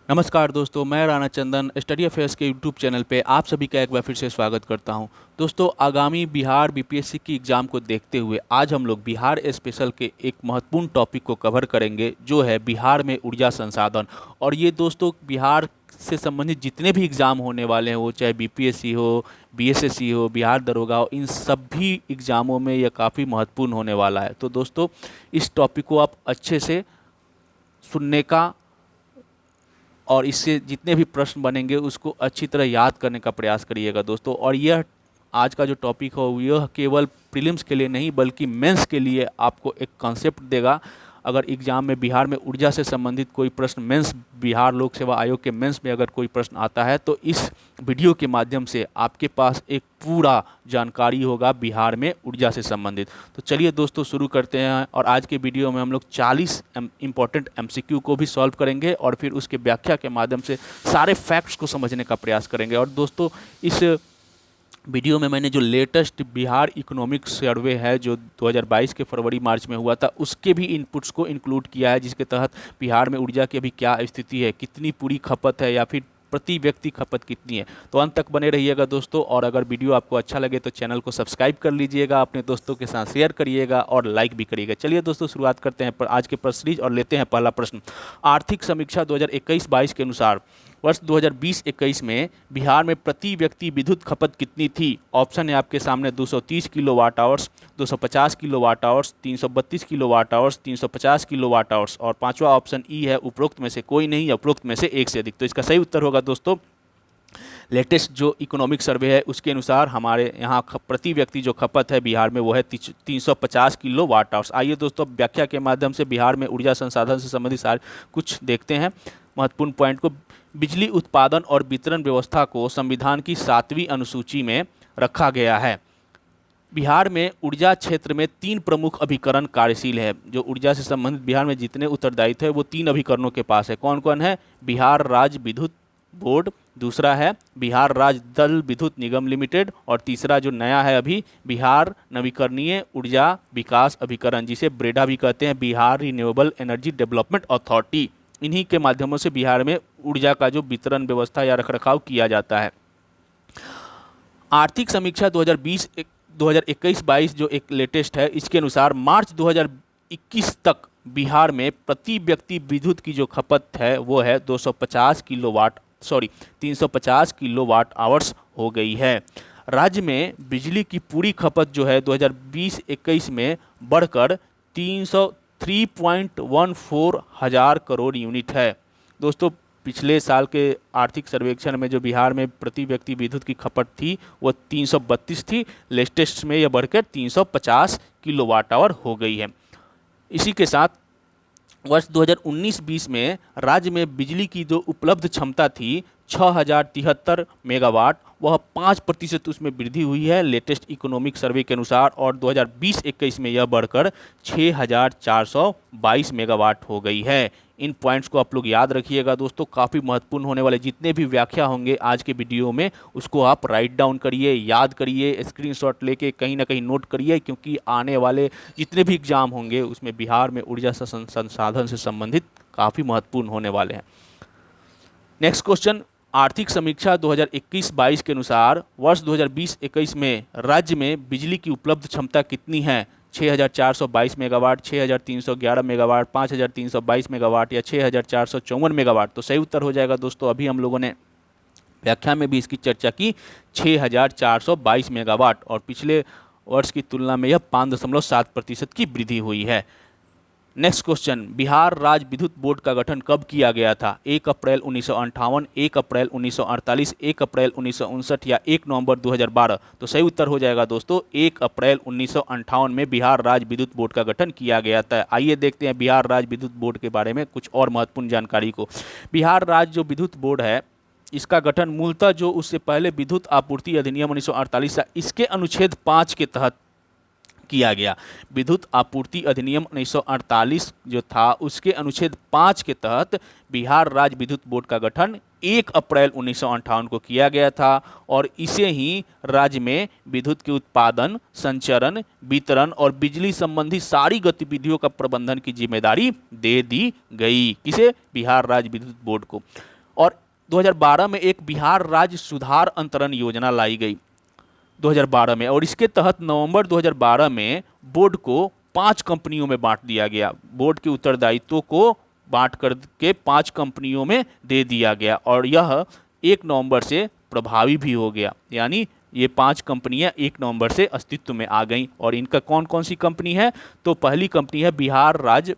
नमस्कार दोस्तों, मैं राणा चंदन स्टडी अफेयर्स के यूट्यूब चैनल पे आप सभी का एक बार फिर से स्वागत करता हूं। दोस्तों, आगामी बिहार बीपीएससी की एग्ज़ाम को देखते हुए आज हम लोग बिहार स्पेशल के एक महत्वपूर्ण टॉपिक को कवर करेंगे, जो है बिहार में ऊर्जा संसाधन। और ये दोस्तों बिहार से संबंधित जितने भी एग्ज़ाम होने वाले हैं, वो चाहे बीपीएससी हो, बीएसएससी हो, बिहार दरोगा हो, इन सभी एग्ज़ामों में यह काफ़ी महत्वपूर्ण होने वाला है। तो दोस्तों, इस टॉपिक को आप अच्छे से सुनने का और इससे जितने भी प्रश्न बनेंगे उसको अच्छी तरह याद करने का प्रयास करिएगा दोस्तों। और यह आज का जो टॉपिक हो यह केवल प्रीलिम्स के लिए नहीं बल्कि मेंस के लिए आपको एक कॉन्सेप्ट देगा। अगर एग्ज़ाम में बिहार में ऊर्जा से संबंधित कोई प्रश्न मेंस, बिहार लोक सेवा आयोग के मेंस में अगर कोई प्रश्न आता है तो इस वीडियो के माध्यम से आपके पास एक पूरा जानकारी होगा बिहार में ऊर्जा से संबंधित। तो चलिए दोस्तों शुरू करते हैं। और आज के वीडियो में हम लोग 40 इम्पॉर्टेंट एमसीक्यू को भी सॉल्व करेंगे और फिर उसके व्याख्या के माध्यम से सारे फैक्ट्स को समझने का प्रयास करेंगे। और दोस्तों, इस वीडियो में मैंने जो लेटेस्ट बिहार इकोनॉमिक सर्वे है जो 2022 के फरवरी मार्च में हुआ था उसके भी इनपुट्स को इंक्लूड किया है, जिसके तहत बिहार में ऊर्जा की अभी क्या स्थिति है, कितनी पूरी खपत है या फिर प्रति व्यक्ति खपत कितनी है। तो अंत तक बने रहिएगा दोस्तों। और अगर वीडियो आपको अच्छा लगे तो चैनल को सब्सक्राइब कर लीजिएगा, अपने दोस्तों के साथ शेयर करिएगा और लाइक भी करिएगा। चलिए दोस्तों शुरुआत करते हैं आज के प्रश्न सीरीज और लेते हैं पहला प्रश्न। आर्थिक समीक्षा 2021-22 के अनुसार वर्ष 2020-21 में बिहार में प्रति व्यक्ति विद्युत खपत कितनी थी? ऑप्शन है आपके सामने 230 kilowatt hours, 250 kilowatt hours, 332 kilowatt hours, 350 kilowatt hours और पांचवा ऑप्शन ई है उपरोक्त में से कोई नहीं या उपरोक्त में से एक से अधिक। तो इसका सही उत्तर होगा दोस्तों लेटेस्ट जो इकोनॉमिक सर्वे है उसके अनुसार हमारे यहाँ प्रति व्यक्ति जो खपत है बिहार में वो है 350 किलो वाट आवर्स। आइए दोस्तों व्याख्या के माध्यम से बिहार में ऊर्जा संसाधन से संबंधित सारे कुछ देखते हैं महत्वपूर्ण पॉइंट को। बिजली उत्पादन और वितरण व्यवस्था को संविधान की 7वीं अनुसूची में रखा गया है। बिहार में ऊर्जा क्षेत्र में 3 प्रमुख अभिकरण कार्यशील है। जो ऊर्जा से संबंधित बिहार में जितने उत्तरदायित्व है वो 3 अभिकरणों के पास है। कौन कौन है? बिहार राज्य विद्युत बोर्ड, दूसरा है बिहार राज्य जल विद्युत निगम लिमिटेड और तीसरा जो नया है अभी बिहार नवीकरणीय ऊर्जा विकास अभिकरण, जिसे ब्रेडा भी कहते हैं, Bihar renewable energy development authority. इन्हीं के माध्यमों से बिहार में ऊर्जा का जो वितरण व्यवस्था या रखरखाव किया जाता है। आर्थिक समीक्षा 2021-22 जो एक लेटेस्ट है, इसके अनुसार मार्च 2021 तक बिहार में प्रति व्यक्ति विद्युत की जो खपत है वो है 350 किलोवाट आवर्स हो गई है। राज्य में बिजली की पूरी खपत जो है 2020-21 में बढ़कर 303.14 हजार करोड़ यूनिट है। दोस्तों, पिछले साल के आर्थिक सर्वेक्षण में जो बिहार में प्रति व्यक्ति विद्युत की खपत थी वो 332 थी। लेटेस्ट में यह बढ़कर 350 किलोवाट आवर हो गई है। इसी के साथ वर्ष 2019-20 में राज्य में बिजली की जो उपलब्ध क्षमता थी 6073 मेगावाट, वह 5% उसमें वृद्धि हुई है लेटेस्ट इकोनॉमिक सर्वे के अनुसार। और 2020-21 में यह बढ़कर 6422 मेगावाट हो गई है। इन पॉइंट्स को आप लोग याद रखिएगा दोस्तों, काफ़ी महत्वपूर्ण होने वाले जितने भी व्याख्या होंगे आज के वीडियो में उसको आप राइट डाउन करिए, याद करिए, स्क्रीनशॉट लेके कहीं ना कहीं नोट करिए, क्योंकि आने वाले जितने भी एग्जाम होंगे उसमें बिहार में ऊर्जा संसाधन से संबंधित काफ़ी महत्वपूर्ण होने वाले हैं। नेक्स्ट क्वेश्चन, आर्थिक समीक्षा 2021-22 के अनुसार वर्ष 2020-21 में राज्य में बिजली की उपलब्ध क्षमता कितनी है? 6422 मेगावाट, 6311 मेगावाट, 5322 मेगावाट या 6454 मेगावाट। तो सही उत्तर हो जाएगा दोस्तों, अभी हम लोगों ने व्याख्या में भी इसकी चर्चा की, 6422 मेगावाट और पिछले वर्ष की तुलना में यह 5.7% की वृद्धि हुई है। नेक्स्ट क्वेश्चन, बिहार राज्य विद्युत बोर्ड का गठन कब किया गया था? 1 अप्रैल 1958, 1 अप्रैल 1948, 1 अप्रैल 1959 या 1 नवंबर 2012। तो सही उत्तर हो जाएगा दोस्तों 1 अप्रैल 1958 में बिहार राज्य विद्युत बोर्ड का गठन किया गया था। आइए देखते हैं बिहार राज्य विद्युत बोर्ड के बारे में कुछ और महत्वपूर्ण जानकारी को। बिहार राज्य जो विद्युत बोर्ड है इसका गठन मूलतः जो उससे पहले विद्युत आपूर्ति अधिनियम 1948 इसके अनुच्छेद 5 के तहत किया गया। विद्युत आपूर्ति अधिनियम 1948 जो था उसके अनुच्छेद 5 के तहत बिहार राज्य विद्युत बोर्ड का गठन 1 अप्रैल 1958 को किया गया था और इसे ही राज्य में विद्युत के उत्पादन, संचरण, वितरण और बिजली संबंधी सारी गतिविधियों का प्रबंधन की जिम्मेदारी दे दी गई। किसे? बिहार राज्य विद्युत बोर्ड को। और 2012 में एक बिहार राज्य सुधार अंतरण योजना लाई गई 2012 में, और इसके तहत नवंबर 2012 में बोर्ड को 5 कंपनियों में बांट दिया गया। बोर्ड के उत्तरदायित्व को बांट करके 5 कंपनियों में दे दिया गया और यह 1 नवंबर से प्रभावी भी हो गया। यानी ये 5 कंपनियां 1 नवंबर से अस्तित्व में आ गईं। और इनका कौन कौन सी कंपनी है? तो पहली कंपनी है बिहार राज्य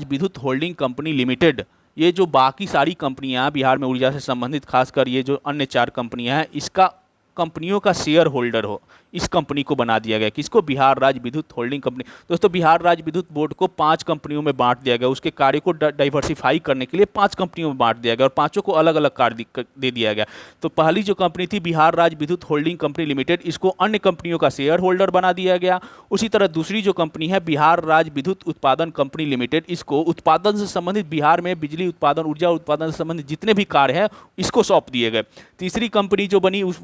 विद्युत होल्डिंग कंपनी लिमिटेड। ये जो बाकी सारी कंपनियां बिहार में ऊर्जा से संबंधित, खासकर ये जो अन्य 4 कंपनियां हैं, इसका कंपनियों का शेयर होल्डर हो, इस कंपनी को बना दिया गया। किसको? बिहार राज्य विद्युत होल्डिंग कंपनी। दोस्तों, बिहार राज्य विद्युत बोर्ड को 5 कंपनियों में बांट दिया गया। उसके कार्य को डाइवर्सिफाई करने के लिए 5 कंपनियों में बांट दिया गया और 5 को अलग अलग कार्य दे दिया गया। तो पहली जो कंपनी थी बिहार राज्य विद्युत होल्डिंग कंपनी लिमिटेड, इसको अन्य कंपनियों का शेयर होल्डर बना दिया गया। उसी तरह दूसरी जो कंपनी है बिहार राज्य विद्युत उत्पादन कंपनी लिमिटेड, इसको उत्पादन से संबंधित, बिहार में बिजली उत्पादन, ऊर्जा उत्पादन से संबंधित जितने भी कार्य हैं इसको सौंप दिए गए। तीसरी कंपनी जो बनी उस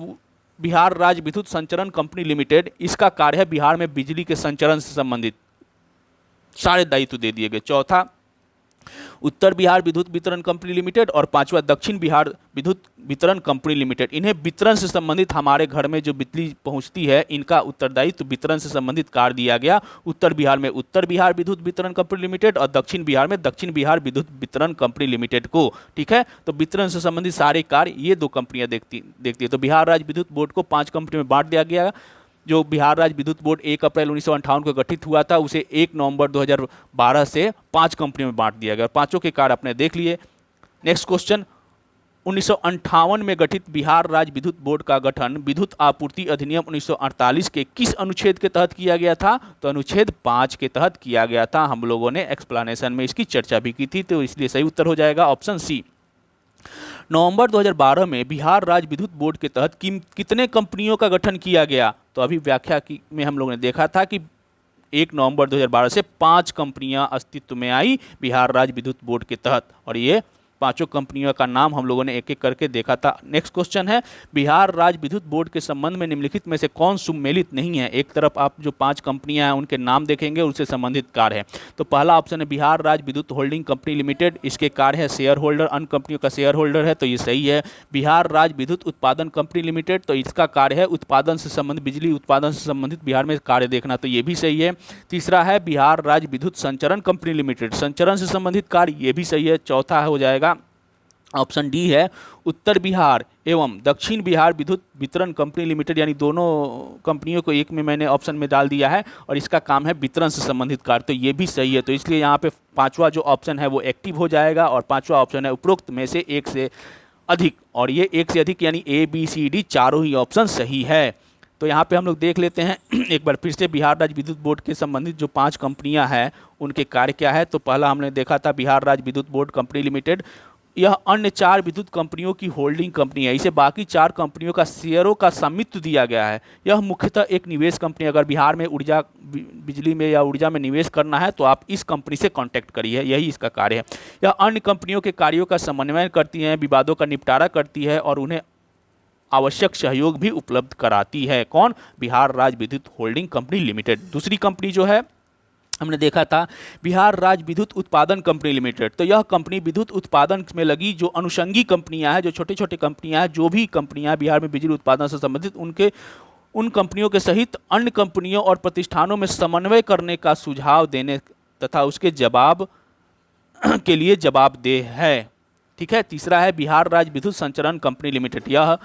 बिहार राज्य विद्युत संचरण कंपनी लिमिटेड, इसका कार्य है बिहार में बिजली के संचरण से संबंधित सारे दायित्व दे दिए गए। चौथा उत्तर बिहार विद्युत वितरण कंपनी लिमिटेड और 5वां दक्षिण बिहार विद्युत वितरण कंपनी लिमिटेड। इन्हें वितरण से संबंधित, हमारे घर में जो बिजली पहुंचती है, इनका उत्तरदायित्व वितरण से संबंधित कार्य दिया गया। उत्तर बिहार में उत्तर बिहार विद्युत वितरण कंपनी लिमिटेड और दक्षिण बिहार में दक्षिण बिहार विद्युत वितरण कंपनी लिमिटेड को। ठीक है, तो वितरण से संबंधित सारे कार्य ये 2 कंपनियां देखती है। तो बिहार राज्य विद्युत बोर्ड को 5 कंपनी में बांट दिया गया। जो बिहार राज्य विद्युत बोर्ड 1 अप्रैल 1958 को गठित हुआ था, उसे 1 नवंबर 2012 से 5 कंपनियों में बांट दिया गया। 5 के कार्य आपने देख लिए। नेक्स्ट क्वेश्चन, 1958 में गठित बिहार राज्य विद्युत बोर्ड का गठन विद्युत आपूर्ति अधिनियम 1948 के किस अनुच्छेद के तहत किया गया था? तो अनुच्छेद 5 के तहत किया गया था। हम लोगों ने एक्सप्लेनेशन में इसकी चर्चा भी की थी, तो इसलिए सही उत्तर हो जाएगा ऑप्शन सी। नवंबर 2012 में बिहार राज्य विद्युत बोर्ड के तहत कितने कंपनियों का गठन किया गया? तो अभी व्याख्या में हम लोगों ने देखा था कि 1 नवंबर 2012 से 5 कंपनियां अस्तित्व में आई बिहार राज्य विद्युत बोर्ड के तहत, और ये 5 कंपनियों का नाम हम लोगों ने एक एक करके देखा था। नेक्स्ट क्वेश्चन है, बिहार राज्य विद्युत बोर्ड के संबंध में निम्नलिखित में से कौन सुमेलित नहीं है? एक तरफ आप जो 5 कंपनियां हैं उनके नाम देखेंगे, उनसे संबंधित कार्य है। तो पहला ऑप्शन है बिहार राज्य विद्युत होल्डिंग कंपनी लिमिटेड, इसके कार्य है शेयर होल्डर, अन्य कंपनियों का शेयर होल्डर है, तो ये सही है। बिहार राज्य विद्युत उत्पादन कंपनी लिमिटेड, तो इसका कार्य है उत्पादन से संबंधित, बिजली उत्पादन से संबंधित बिहार में कार्य देखना, तो ये भी सही है। तीसरा है बिहार राज्य विद्युत संचरण कंपनी लिमिटेड, संचरण से संबंधित कार्य, ये भी सही है। चौथा हो जाएगा ऑप्शन डी है उत्तर बिहार एवं दक्षिण बिहार विद्युत वितरण कंपनी लिमिटेड, यानी दोनों कंपनियों को एक में मैंने ऑप्शन में डाल दिया है और इसका काम है वितरण से संबंधित कार्य, तो ये भी सही है। तो इसलिए यहाँ पे 5वां जो ऑप्शन है वो एक्टिव हो जाएगा और 5वां ऑप्शन है उपरोक्त में से 1 से अधिक, और ये 1 से अधिक यानी ABCD चारों ही ऑप्शन सही है। तो यहाँ पे हम लोग देख लेते हैं एक बार फिर से बिहार राज्य विद्युत बोर्ड के संबंधित जो 5 कंपनियाँ हैं उनके कार्य क्या है। तो पहला हमने देखा था बिहार राज्य विद्युत बोर्ड कंपनी लिमिटेड, यह अन्य 4 विद्युत कंपनियों की होल्डिंग कंपनी है, इसे बाकी 4 कंपनियों का शेयरों का स्वामित्व दिया गया है। यह मुख्यतः एक निवेश कंपनी, अगर बिहार में ऊर्जा, बिजली में या ऊर्जा में निवेश करना है तो आप इस कंपनी से कांटेक्ट करिए, यही इसका कार्य है। यह अन्य कंपनियों के कार्यों का समन्वय करती है, विवादों का निपटारा करती है और उन्हें आवश्यक सहयोग भी उपलब्ध कराती है। कौन? बिहार राज्य विद्युत होल्डिंग कंपनी लिमिटेड। दूसरी कंपनी जो है हमने देखा था बिहार राज्य विद्युत उत्पादन कंपनी लिमिटेड, तो यह कंपनी विद्युत उत्पादन में लगी जो अनुषंगी कंपनियां हैं, जो छोटे छोटे कंपनियां हैं, जो भी कंपनियां बिहार में बिजली उत्पादन से संबंधित, उन कंपनियों के सहित अन्य कंपनियों और प्रतिष्ठानों में समन्वय करने का सुझाव देने तथा उसके जवाब के लिए जवाबदेह है। ठीक है। तीसरा है बिहार राज्य विद्युत संचरण कंपनी लिमिटेड, यह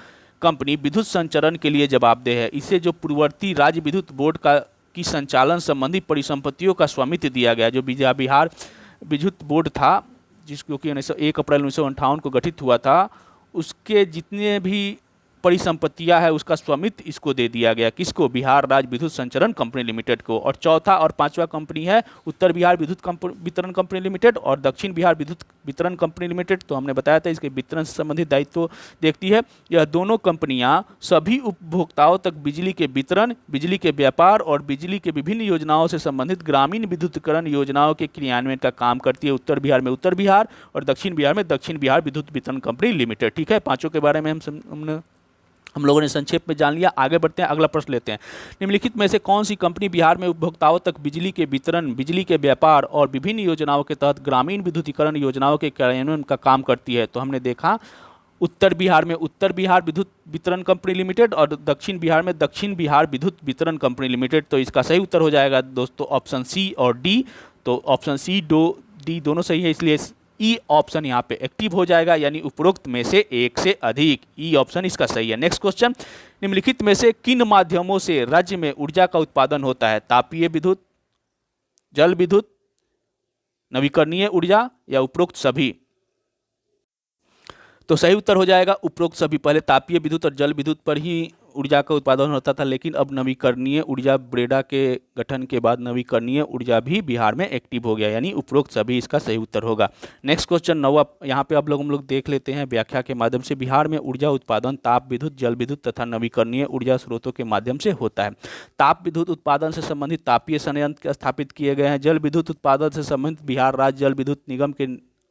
कंपनी विद्युत संचरण के लिए जवाबदेह है। इसे जो पूर्ववर्ती राज्य विद्युत बोर्ड की संचालन संबंधी परिसंपत्तियों का स्वामित्व दिया गया, जो बिहार विद्युत बोर्ड था जिसको कि 1 अप्रैल 1958 को गठित हुआ था, उसके जितने भी परिसंपत्तियां है उसका स्वामित्व इसको दे दिया गया। किसको? बिहार राज्य विद्युत संचरण कंपनी लिमिटेड को। और चौथा और 5वां कंपनी है उत्तर बिहार विद्युत वितरण कंपनी लिमिटेड और दक्षिण बिहार विद्युत वितरण कंपनी लिमिटेड, तो हमने बताया था इसके वितरण से संबंधित दायित्व देखती है। यह दोनों कंपनियां सभी उपभोक्ताओं तक बिजली के वितरण, बिजली के व्यापार और बिजली के विभिन्न योजनाओं से संबंधित ग्रामीण विद्युतीकरण योजनाओं के क्रियान्वयन का काम करती है। उत्तर बिहार में उत्तर बिहार और दक्षिण बिहार में दक्षिण बिहार विद्युत वितरण कंपनी लिमिटेड। ठीक है, 5 के बारे में हमने हम लोगों ने संक्षेप में जान लिया। आगे बढ़ते हैं, अगला प्रश्न लेते हैं। निम्नलिखित में से कौन सी कंपनी बिहार में उपभोक्ताओं तक बिजली के वितरण, बिजली के व्यापार और विभिन्न योजनाओं के तहत ग्रामीण विद्युतीकरण योजनाओं के कार्यान्वयन का काम करती है? तो हमने देखा उत्तर बिहार में उत्तर बिहार विद्युत वितरण कंपनी लिमिटेड और दक्षिण बिहार में दक्षिण बिहार विद्युत वितरण कंपनी लिमिटेड। तो इसका सही उत्तर हो जाएगा दोस्तों ऑप्शन सी और डी। तो ऑप्शन सी, डी दोनों सही है, इसलिए ई ऑप्शन यहाँ पे एक्टिव हो जाएगा, यानी उपरोक्त में से एक से अधिक। ई ऑप्शन इसका सही है। नेक्स्ट क्वेश्चन, निम्नलिखित में से किन माध्यमों से राज्य में ऊर्जा का उत्पादन होता है? तापीय विद्युत, जल विद्युत, नवीकरणीय ऊर्जा या उपरोक्त सभी? तो सही उत्तर हो जाएगा उपरोक्त सभी। पहले तापीय विद्युत और जल विद्युत पर ही ऊर्जा का उत्पादन होता था, लेकिन अब नवीकरणीय ऊर्जा, ब्रेडा के गठन के बाद नवीकरणीय ऊर्जा भी बिहार में एक्टिव हो गया, यानी उपरोक्त सभी इसका सही उत्तर होगा। नेक्स्ट क्वेश्चन 9, यहाँ पे हम लोग देख लेते हैं व्याख्या के माध्यम से। बिहार में ऊर्जा उत्पादन ताप विद्युत, जल विद्युत तथा नवीकरणीय ऊर्जा स्रोतों के माध्यम से होता है। ताप विद्युत उत्पादन से संबंधित तापीय संयंत्र स्थापित किए गए हैं। जल विद्युत उत्पादन से संबंधित बिहार राज्य जल विद्युत निगम के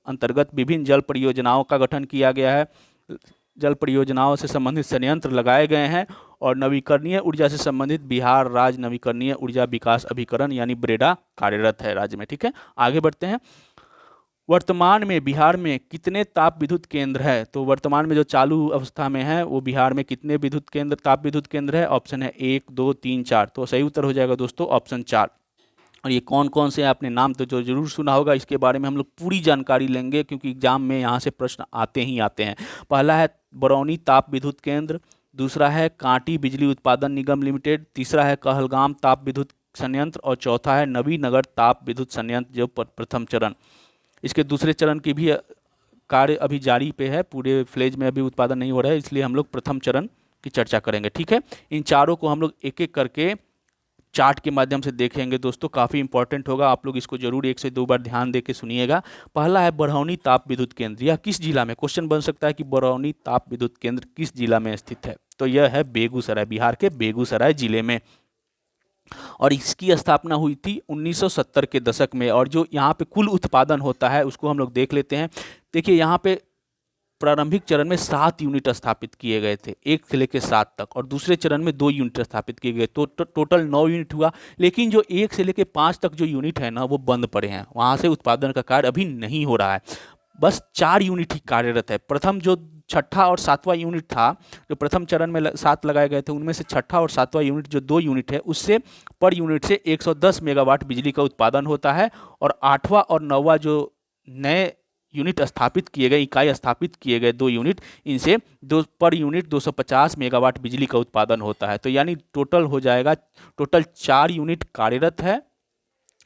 अंतर्गत विभिन्न जल परियोजनाओं का गठन किया गया है। जल परियोजनाओं से संबंधित संयंत्र लगाए गए हैं। और नवीकरणीय ऊर्जा से संबंधित बिहार राज्य नवीकरणीय ऊर्जा विकास अभिकरण यानी ब्रेडा कार्यरत है राज्य में। ठीक है, आगे बढ़ते हैं। वर्तमान में बिहार में कितने ताप विद्युत केंद्र है? तो वर्तमान में जो चालू अवस्था में है वो बिहार में कितने विद्युत केंद्र, ताप विद्युत केंद्र है? ऑप्शन है 1, 2, 3, 4। तो सही उत्तर हो जाएगा दोस्तों ऑप्शन 4। और ये कौन कौन से आपने नाम तो जो जरूर सुना होगा, इसके बारे में हम लोग पूरी जानकारी लेंगे, क्योंकि एग्जाम में यहाँ से प्रश्न आते ही आते हैं। पहला है बरौनी ताप विद्युत केंद्र, दूसरा है कांटी बिजली उत्पादन निगम लिमिटेड, तीसरा है कहलगाम ताप विद्युत संयंत्र और चौथा है नवीनगर ताप विद्युत संयंत्र जो प्रथम चरण। इसके दूसरे चरण की भी कार्य अभी जारी पे है, पूरे फ्लेज में अभी उत्पादन नहीं हो रहा है, इसलिए हम लोग प्रथम चरण की चर्चा करेंगे। ठीक है, इन चारों को हम लोग एक एक करके चार्ट के माध्यम से देखेंगे दोस्तों, काफ़ी इंपॉर्टेंट होगा, आप लोग इसको जरूर 1 से 2 बार ध्यान दे के सुनिएगा। पहला है बरौनी ताप विद्युत केंद्र, यह किस जिला में? क्वेश्चन बन सकता है कि बरौनी ताप विद्युत केंद्र किस जिला में स्थित है? तो यह है बेगूसराय, बिहार के बेगूसराय जिले में। और इसकी स्थापना हुई थी 1970 के दशक में। और जो यहाँ पे कुल उत्पादन होता है उसको हम लोग देख लेते हैं। देखिए यहाँ पे प्रारंभिक चरण में 7 यूनिट स्थापित किए गए थे, 1 से लेकर 7 तक, और दूसरे चरण में 2 यूनिट स्थापित किए गए, तो टोटल 9 यूनिट हुआ। लेकिन जो 1 से लेकर 5 तक जो यूनिट है ना, वो बंद पड़े हैं, वहाँ से उत्पादन का कार्य अभी नहीं हो रहा है। बस 4 यूनिट ही कार्यरत है। प्रथम जो छठा और सातवां यूनिट था, जो प्रथम चरण में 7 लगाए गए थे, उनमें से छठा और सातवां यूनिट जो 2 यूनिट है, उससे पर यूनिट से 110 मेगावाट बिजली का उत्पादन होता है। और 8वां और 9वां जो नए यूनिट स्थापित किए गए, इकाई स्थापित किए गए 2 यूनिट, इनसे पर यूनिट 250 मेगावाट बिजली का उत्पादन होता है। तो यानी टोटल हो जाएगा, टोटल 4 यूनिट कार्यरत है,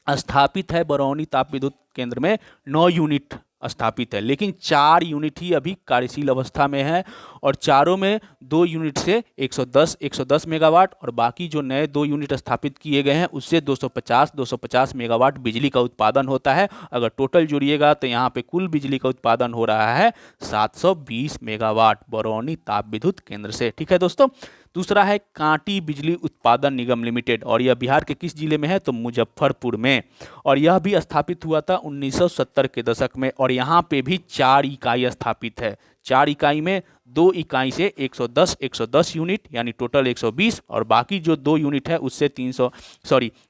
स्थापित है। बरौनी ताप विद्युत केंद्र में 9 यूनिट स्थापित है, लेकिन 4 यूनिट ही अभी कार्यशील अवस्था में है। और चारों में 2 यूनिट से 110 मेगावाट, और बाकी जो नए 2 यूनिट स्थापित किए गए हैं उससे 250 मेगावाट बिजली का उत्पादन होता है। अगर टोटल जोड़िएगा तो यहाँ पे कुल बिजली का उत्पादन हो रहा है 720 मेगावाट बरौनी ताप विद्युत केंद्र से। ठीक है दोस्तों, दूसरा है कांटी बिजली उत्पादन निगम लिमिटेड, और यह बिहार के किस जिले में है? तो मुजफ्फरपुर में। और यह भी स्थापित हुआ था 1970 के दशक में, और यहाँ पे भी 4 इकाई स्थापित है। 4 इकाई में 2 इकाई से 110 यूनिट, यानी टोटल 120, और बाकी जो 2 यूनिट है उससे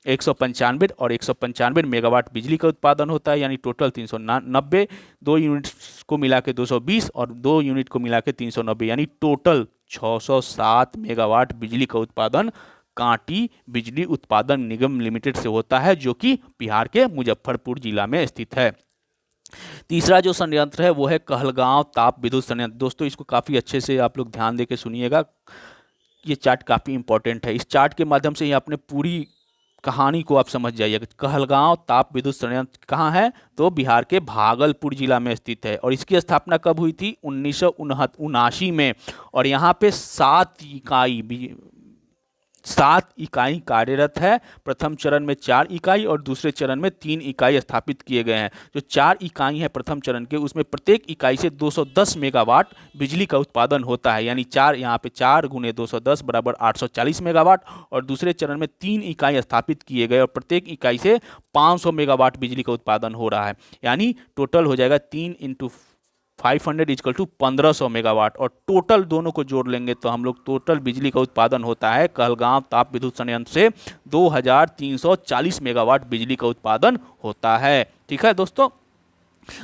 195 और 195 मेगावाट बिजली का उत्पादन होता है, यानी टोटल 390। 2 यूनिट को मिला के 220 और 2 यूनिट को मिला के 390, यानी टोटल 607 मेगावाट बिजली का उत्पादन कांटी बिजली उत्पादन निगम लिमिटेड से होता है, जो कि बिहार के मुजफ्फरपुर जिला में स्थित है। तीसरा जो संयंत्र है वो है कहलगांव ताप विद्युत संयंत्र। दोस्तों इसको काफ़ी अच्छे से आप लोग ध्यान देके सुनिएगा, ये चार्ट काफ़ी इंपॉर्टेंट है। इस चार्ट के माध्यम से ही आपने पूरी कहानी को आप समझ जाइएगा। कहलगांव ताप विद्युत संयंत्र कहाँ है? तो बिहार के भागलपुर जिला में स्थित है। और इसकी स्थापना कब हुई थी? 1979 में। और यहाँ पे 7 इकाई कार्यरत है। प्रथम चरण में 4 इकाई और दूसरे चरण में 3 इकाई स्थापित किए गए हैं। जो 4 इकाई हैं प्रथम चरण के, उसमें प्रत्येक इकाई से 210 मेगावाट बिजली का उत्पादन होता है, यानी 4 यहाँ पे 4 गुने 210 बराबर 840 मेगावाट। और दूसरे चरण में 3 इकाई स्थापित किए गए और प्रत्येक इकाई से 500 मेगावाट बिजली का उत्पादन हो रहा है, यानी टोटल हो जाएगा 3 × 500 इक्वल टू 1500 मेगावाट, और टोटल दोनों को जोड़ लेंगे तो हम लोग टोटल बिजली का उत्पादन होता है कहलगांव ताप विद्युत संयंत्र से 2340 मेगावाट बिजली का उत्पादन होता है। ठीक है दोस्तों,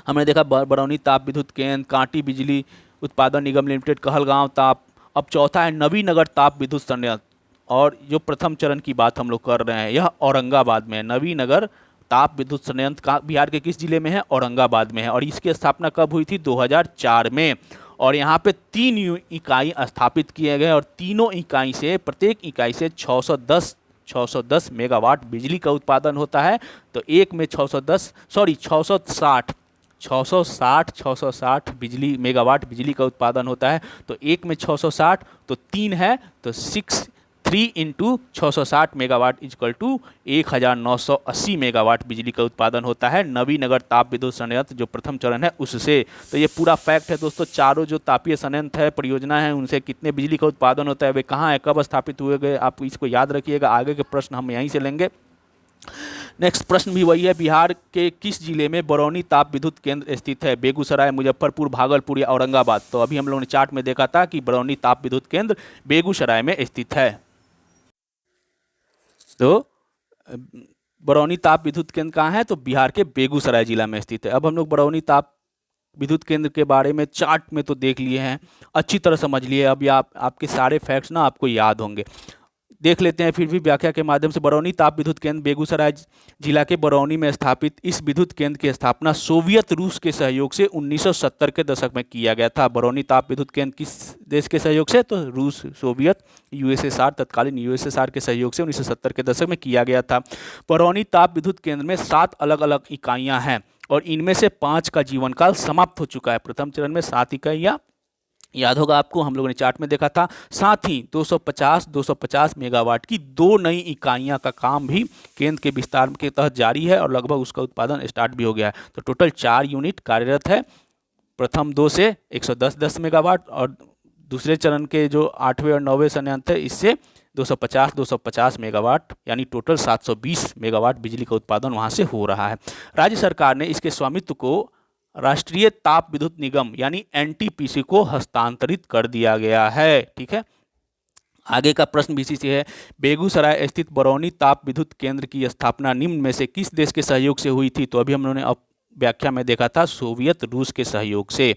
हमने देखा बरौनी ताप विद्युत केंद्र, कांटी बिजली उत्पादन निगम लिमिटेड, कहलगांव ताप। अब चौथा है नवीनगर ताप विद्युत संयंत्र, और जो प्रथम चरण की बात हम लोग कर रहे हैं यह औरंगाबाद में है। नवीनगर ताप विद्युत संयंत्र का बिहार के किस जिले में है? औरंगाबाद में है, और इसकी स्थापना कब हुई थी? 2004 में। और यहाँ पे 3 इकाई स्थापित किए गए, और तीनों इकाई से प्रत्येक इकाई से 610 मेगावाट बिजली का उत्पादन होता है। तो एक में 660 बिजली मेगावाट बिजली का उत्पादन होता है। तो एक में 660, तो 3 है, तो 3 into 660 megawatt equal to 1980 megawatt बिजली का उत्पादन होता है नवीनगर ताप विद्युत संयंत्र जो प्रथम चरण है उससे। तो ये पूरा फैक्ट है दोस्तों, चारों जो तापीय संयंत्र है, परियोजना है, उनसे कितने बिजली का उत्पादन होता है, वे कहाँ है, कब स्थापित हुए गए, आप इसको याद रखिएगा। आगे के प्रश्न हम यहीं से लेंगे। नेक्स्ट प्रश्न भी वही है, बिहार के किस जिले में बरौनी ताप विद्युत केंद्र स्थित है? बेगूसराय, मुजफ्फरपुर, भागलपुर या औरंगाबाद? तो अभी हम लोगों ने चार्ट में देखा था कि बरौनी ताप विद्युत केंद्र बेगूसराय में स्थित है। तो बरौनी ताप विद्युत केंद्र कहाँ है? तो बिहार के बेगूसराय जिला में स्थित है। अब हम लोग बरौनी ताप विद्युत केंद्र के बारे में चार्ट में तो देख लिए हैं, अच्छी तरह समझ लिए। अब आपके सारे फैक्ट्स ना आपको याद होंगे, देख लेते हैं फिर भी व्याख्या के माध्यम से। बरौनी ताप विद्युत केंद्र बेगूसराय जिला के बरौनी में स्थापित इस विद्युत केंद्र की स्थापना सोवियत रूस के सहयोग से 1970 के दशक में किया गया था। बरौनी ताप विद्युत केंद्र किस देश के सहयोग से? तो रूस, सोवियत, यूएसएसआर, तत्कालीन यूएसएसआर के सहयोग से 1970 के दशक में किया गया था। बरौनी ताप विद्युत केंद्र में 7 अलग अलग इकाइयाँ हैं, और इनमें से 5 का जीवन काल समाप्त हो चुका है। प्रथम चरण में 7 इकाइयाँ, याद होगा आपको, हम लोगों ने चार्ट में देखा था। साथ ही 250 मेगावाट की 2 नई इकाइयां का काम भी केंद्र के विस्तार के तहत जारी है, और लगभग उसका उत्पादन स्टार्ट भी हो गया है। तो टोटल 4 यूनिट कार्यरत है। प्रथम 2 से 110 मेगावाट, और दूसरे चरण के जो 8वें और 9वें संयंत्र है इससे 250 मेगावाट, यानी टोटल 720 मेगावाट बिजली का उत्पादन वहाँ से हो रहा है। राज्य सरकार ने इसके स्वामित्व को राष्ट्रीय ताप विद्युत निगम यानी एनटीपीसी को हस्तांतरित कर दिया गया है। ठीक है, आगे का प्रश्न भी इसी से है। बेगूसराय स्थित बरौनी ताप विद्युत केंद्र की स्थापना निम्न में से किस देश के सहयोग से हुई थी? तो अभी हम लोगों ने व्याख्या में देखा था, सोवियत रूस के सहयोग से।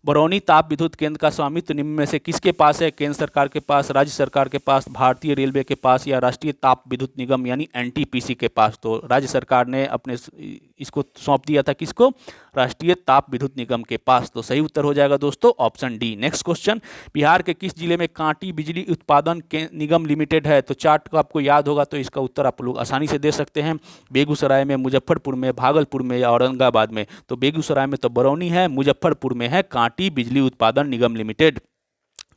बरौनी ताप विद्युत केंद्र का स्वामित्व निम्न में से किसके पास है? केंद्र सरकार के पास, राज्य सरकार के पास, भारतीय रेलवे के पास, या राष्ट्रीय ताप विद्युत निगम यानी एनटीपीसी के पास? तो राज्य सरकार ने अपने इसको सौंप दिया था, किसको? राष्ट्रीय ताप विद्युत निगम के पास। तो सही उत्तर हो जाएगा दोस्तों option D. Next question, Bihar के किस जिले में कांटी बिजली उत्पादन निगम लिमिटेड है? तो चार्ट को आपको याद होगा, तो इसका उत्तर आप लोग आसानी से दे सकते हैं। बेगूसराय में, मुजफ्फरपुर में, भागलपुर में या औरंगाबाद में? तो बेगूसराय में तो बरौनी है, मुजफ्फरपुर में है कांटी बिजली उत्पादन निगम लिमिटेड।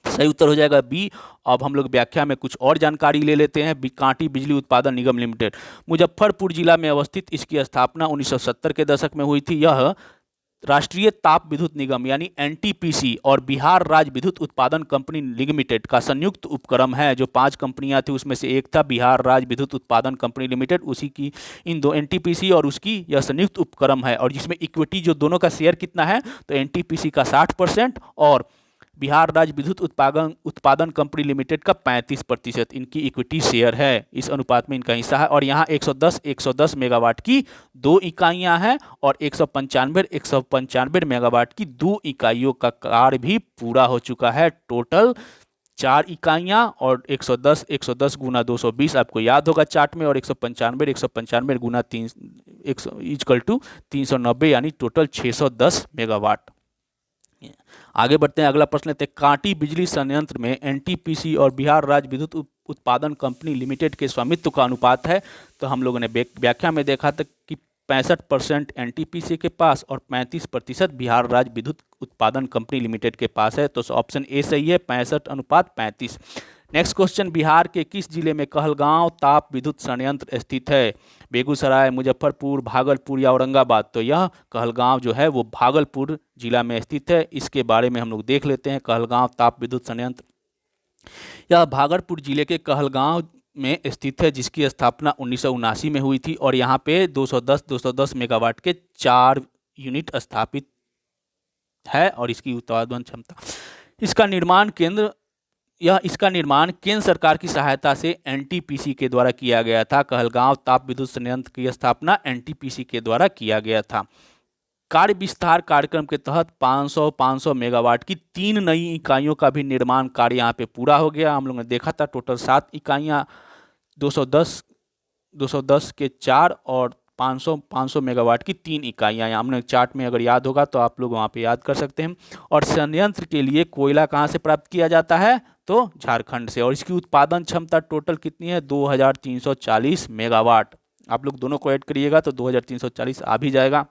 सही उत्तर हो जाएगा बी। अब हम लोग व्याख्या में कुछ और जानकारी ले लेते हैं। कांटी बिजली उत्पादन निगम लिमिटेड मुजफ्फरपुर जिला में अवस्थित, इसकी स्थापना 1970 के दशक में हुई थी। यह राष्ट्रीय ताप विद्युत निगम यानी एनटीपीसी और बिहार राज्य विद्युत उत्पादन कंपनी लिमिटेड का संयुक्त उपक्रम है। जो 5 कंपनियां थी उसमें से एक था बिहार राज्य विद्युत उत्पादन कंपनी लिमिटेड, उसी की इन दो एनटीपीसी और उसकी यह संयुक्त उपक्रम है। और जिसमें इक्विटी जो दोनों का शेयर कितना है? तो एनटीपीसी का 60% और बिहार राज्य विद्युत उत्पादन कंपनी लिमिटेड का 35% इनकी इक्विटी शेयर है। इस अनुपात में इनका हिस्सा है। और यहाँ 110 मेगावाट की 2 इकाइयाँ हैं, और 195 मेगावाट की 2 इकाइयों का कार्य भी पूरा हो चुका है। टोटल 4 इकाइयाँ, और 110 गुना 220 आपको याद होगा चार्ट में, और 195 गुना 3 इक्वल टू 390, यानी टोटल 610 मेगावाट। आगे बढ़ते हैं, अगला प्रश्न लेते हैं। कांटी बिजली संयंत्र में एनटीपीसी और बिहार राज्य विद्युत उत्पादन कंपनी लिमिटेड के स्वामित्व का अनुपात है। तो हम लोगों ने व्याख्या में देखा था कि 65% एनटीपीसी के पास और 35% बिहार राज्य विद्युत उत्पादन कंपनी लिमिटेड के पास है। तो ऑप्शन ए सही है, 65:35। नेक्स्ट क्वेश्चन, बिहार के किस जिले में कहलगांव ताप विद्युत संयंत्र स्थित है? बेगूसराय, मुजफ्फरपुर, भागलपुर या औरंगाबाद? तो यह कहलगांव जो है वो भागलपुर जिला में स्थित है। इसके बारे में हम लोग देख लेते हैं। कहलगांव ताप विद्युत संयंत्र यह भागलपुर जिले के कहलगांव में स्थित है, जिसकी स्थापना 1979 में हुई थी। और यहाँ पे 210 मेगावाट के 4 यूनिट स्थापित है और इसकी उत्पादन क्षमता, इसका निर्माण केंद्र सरकार की सहायता से एनटीपीसी के द्वारा किया गया था। कहलगांव ताप विद्युत संयंत्र की स्थापना एनटीपीसी के द्वारा किया गया था। कार्य विस्तार कार्यक्रम के तहत 500 मेगावाट की 3 नई इकाइयों का भी निर्माण कार्य यहाँ पे पूरा हो गया। हम लोगों ने देखा था टोटल 7 इकाइयाँ, 210 के 4 और 500 मेगावाट की 3 इकाइयाँ। हमने चार्ट में अगर याद होगा तो आप लोग वहाँ पे याद कर सकते हैं। और संयंत्र के लिए कोयला कहाँ से प्राप्त किया जाता है, तो झारखंड से। और इसकी उत्पादन क्षमता टोटल कितनी है, 2340 मेगावाट। आप लोग दोनों को ऐड करिएगा तो 2340 आ भी जाएगा।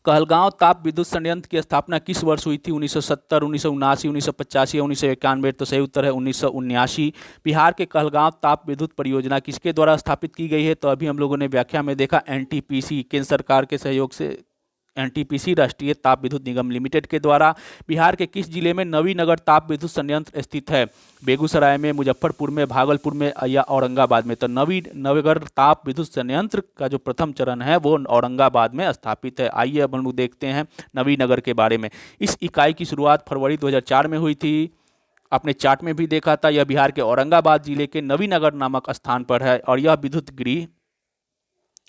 कहलगांव ताप विद्युत संयंत्र की स्थापना किस वर्ष हुई थी, 1970, 1979, 1985 या 1991? तो सही उत्तर है 1979। बिहार के कहलगांव ताप विद्युत परियोजना किसके द्वारा स्थापित की गई है, तो अभी हम लोगों ने व्याख्या में देखा एनटीपीसी, केंद्र सरकार के सहयोग से एनटीपीसी राष्ट्रीय ताप विद्युत निगम लिमिटेड के द्वारा। बिहार के किस जिले में नवीनगर ताप विद्युत संयंत्र स्थित है, बेगूसराय में, मुजफ्फरपुर में, भागलपुर में या औरंगाबाद में? तो नवीनगर ताप विद्युत संयंत्र का जो प्रथम चरण है वो औरंगाबाद में स्थापित है। आइए अब हम लोग देखते हैं नवीनगर के बारे में। इस इकाई की शुरुआत फरवरी 2004 में हुई थी। आपने चार्ट में भी देखा था, यह बिहार के औरंगाबाद जिले के नवीनगर नामक स्थान पर है। और यह विद्युत गृह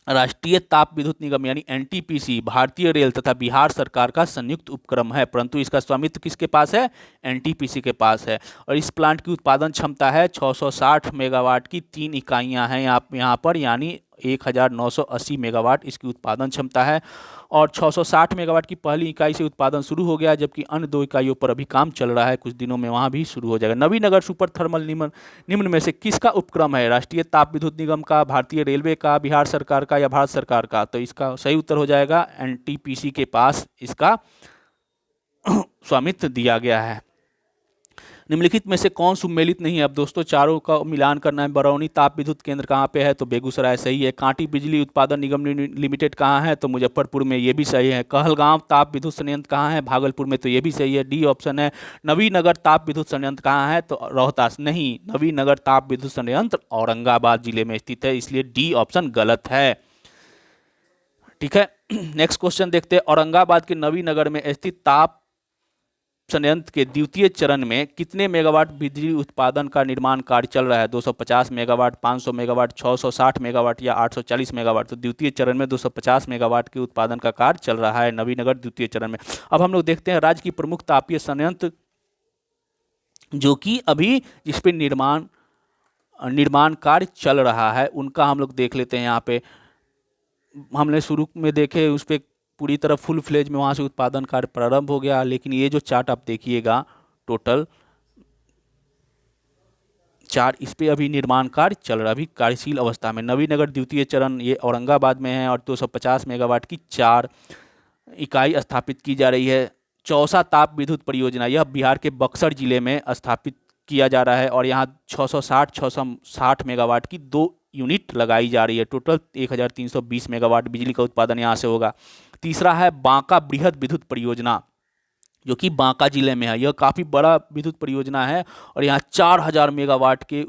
राष्ट्रीय ताप विद्युत निगम यानी एनटीपीसी, भारतीय रेल तथा बिहार सरकार का संयुक्त उपक्रम है, परंतु इसका स्वामित्व किसके पास है, एनटीपीसी के पास है। और इस प्लांट की उत्पादन क्षमता है 660 मेगावाट की 3 इकाइयां हैं यहाँ पर, यानी 1980 मेगावाट इसकी उत्पादन क्षमता है। और 660 मेगावाट की पहली इकाई से उत्पादन शुरू हो गया, जबकि अन्य 2 इकाइयों पर अभी काम चल रहा है, कुछ दिनों में वहाँ भी शुरू हो जाएगा। नवीनगर सुपर थर्मल निम्न में से किसका उपक्रम है, राष्ट्रीय ताप विद्युत निगम का, भारतीय रेलवे का, बिहार सरकार का या भारत सरकार का? तो इसका सही उत्तर हो जाएगा एनटीपीसी के पास इसका स्वामित्व दिया गया है। निम्नलिखित में से कौन सुमेलित नहीं है? अब दोस्तों चारों का मिलान करना है। बरौनी ताप विद्युत केंद्र कहाँ पे है, तो बेगूसराय सही है। कांटी बिजली उत्पादन निगम लिमिटेड कहाँ है, तो मुजफ्फरपुर में, ये भी सही है। कहलगांव ताप विद्युत संयंत्र कहाँ है, भागलपुर में, तो ये भी सही है, डी ऑप्शन है। नवीनगर ताप विद्युत संयंत्र कहाँ है, तो रोहतास, नहीं, नवीनगर ताप विद्युत संयंत्र औरंगाबाद जिले में स्थित है, इसलिए डी ऑप्शन गलत है। ठीक है, नेक्स्ट क्वेश्चन देखते हैं। औरंगाबाद के नवीनगर में स्थित ताप संयंत्र के द्वितीय चरण में कितने मेगावाट बिजली उत्पादन का निर्माण कार्य चल रहा है, 250 मेगावाट, 500 मेगावाट, 660 मेगावाट या 840 मेगावाट? तो द्वितीय चरण में 250 मेगावाट के उत्पादन का कार्य चल रहा है नवीनगर द्वितीय चरण में। अब हम लोग देखते हैं राज्य की प्रमुख तापीय संयंत्र जो कि अभी जिस पे निर्माण कार्य चल रहा है उनका हम लोग देख लेते हैं। यहाँ पे हमने शुरू में देखे उस पर पूरी तरह फुल फ्लेज में वहाँ से उत्पादन कार्य प्रारंभ हो गया, लेकिन ये जो चार्ट आप देखिएगा टोटल 4, इस पे अभी निर्माण कार्य चल रहा है, अभी कार्यशील अवस्था में। नवीनगर द्वितीय चरण ये औरंगाबाद में है और 250 मेगावाट की 4 इकाई स्थापित की जा रही है। चौसा ताप विद्युत परियोजना यह बिहार के बक्सर जिले में स्थापित किया जा रहा है और यहाँ 660 मेगावाट की 2 यूनिट लगाई जा रही है। टोटल 1320 मेगावाट बिजली का उत्पादन यहाँ से होगा। तीसरा है बांका बृहद विद्युत परियोजना जो कि बांका जिले में है। यह काफ़ी बड़ा विद्युत परियोजना है और यहाँ 4000 मेगावाट के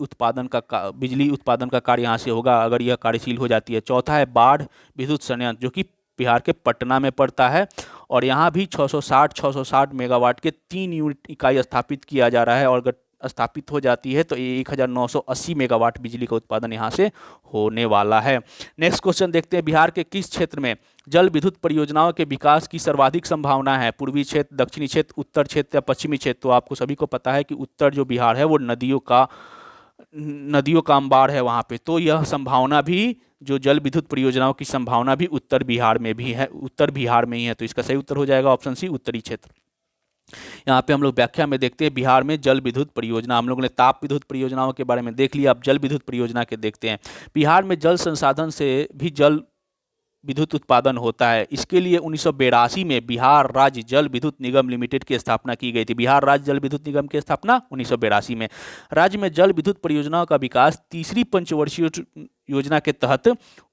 बिजली उत्पादन का कार्य यहाँ से होगा अगर यह कार्यशील हो जाती है। चौथा है बाढ़ विद्युत संयंत्र जो कि बिहार के पटना में पड़ता है और यहाँ भी 660 मेगावाट के 3 यूनिट इकाई स्थापित किया जा रहा है और अगर स्थापित हो जाती है तो 1980 मेगावाट बिजली का उत्पादन यहाँ से होने वाला है। नेक्स्ट क्वेश्चन देखते हैं। बिहार के किस क्षेत्र में जल विद्युत परियोजनाओं के विकास की सर्वाधिक संभावना है, पूर्वी क्षेत्र, दक्षिणी क्षेत्र, उत्तर क्षेत्र या पश्चिमी क्षेत्र? तो आपको सभी को पता है कि उत्तर जो बिहार है वो नदियों का अंबार है वहाँ पे, तो यह संभावना भी जो जल विद्युत परियोजनाओं की संभावना भी उत्तर बिहार में ही है, तो इसका सही उत्तर हो जाएगा ऑप्शन सी, उत्तरी क्षेत्र। यहाँ पे हम लोग व्याख्या में देखते हैं बिहार में जल विद्युत परियोजना। हम लोगों ने ताप विद्युत परियोजनाओं के बारे में देख लिया, अब जल विद्युत परियोजना के देखते हैं। बिहार में जल संसाधन से भी जल विद्युत उत्पादन होता है। इसके लिए 1982 में बिहार राज्य जल विद्युत निगम लिमिटेड की स्थापना की गई थी। बिहार राज्य जल विद्युत निगम की स्थापना 1982 में। राज्य में जल विद्युत परियोजनाओं का विकास तीसरी पंचवर्षीय योजना के तहत